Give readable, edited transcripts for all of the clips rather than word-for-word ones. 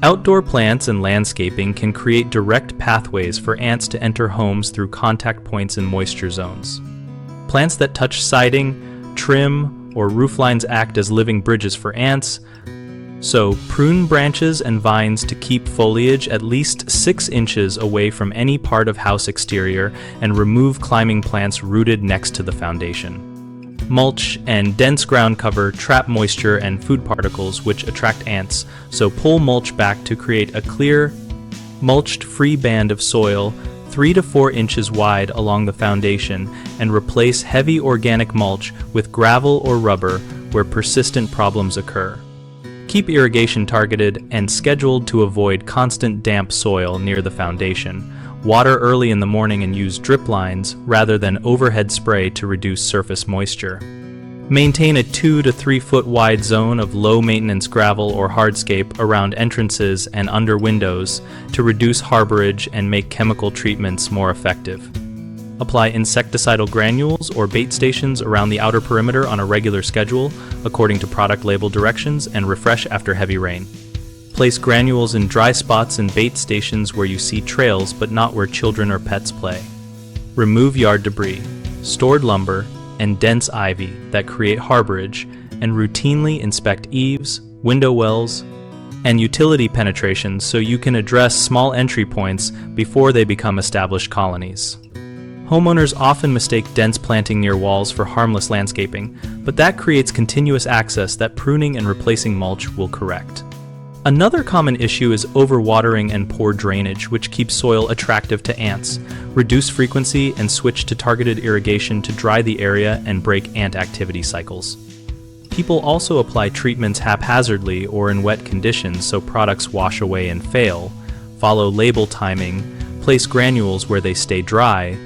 Outdoor plants and landscaping can create direct pathways for ants to enter homes through contact points and moisture zones. Plants that touch siding, trim, or roof lines act as living bridges for ants, so prune branches and vines to keep foliage at least 6 inches away from any part of house exterior and remove climbing plants rooted next to the foundation. Mulch and dense ground cover trap moisture and food particles which attract ants, so pull mulch back to create a clear, mulched-free band of soil 3 to 4 inches wide along the foundation and replace heavy organic mulch with gravel or rubber where persistent problems occur. Keep irrigation targeted and scheduled to avoid constant damp soil near the foundation. Water early in the morning and use drip lines rather than overhead spray to reduce surface moisture. Maintain a 2 to 3 foot wide zone of low-maintenance gravel or hardscape around entrances and under windows to reduce harborage and make chemical treatments more effective. Apply insecticidal granules or bait stations around the outer perimeter on a regular schedule, according to product label directions, and refresh after heavy rain. Place granules in dry spots and bait stations where you see trails but not where children or pets play. Remove yard debris, stored lumber, and dense ivy that create harborage, and routinely inspect eaves, window wells, and utility penetrations so you can address small entry points before they become established colonies. Homeowners often mistake dense planting near walls for harmless landscaping, but that creates continuous access that pruning and replacing mulch will correct. Another common issue is overwatering and poor drainage, which keeps soil attractive to ants. Reduce frequency and switch to targeted irrigation to dry the area and break ant activity cycles. People also apply treatments haphazardly or in wet conditions so products wash away and fail. Follow label timing, place granules where they stay dry,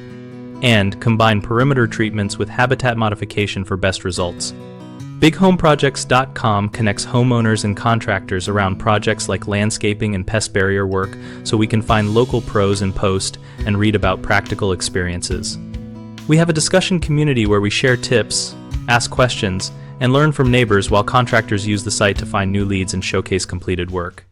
and combine perimeter treatments with habitat modification for best results. BigHomeProjects.com connects homeowners and contractors around projects like landscaping and pest barrier work so we can find local pros in post and read about practical experiences. We have a discussion community where we share tips, ask questions, and learn from neighbors while contractors use the site to find new leads and showcase completed work.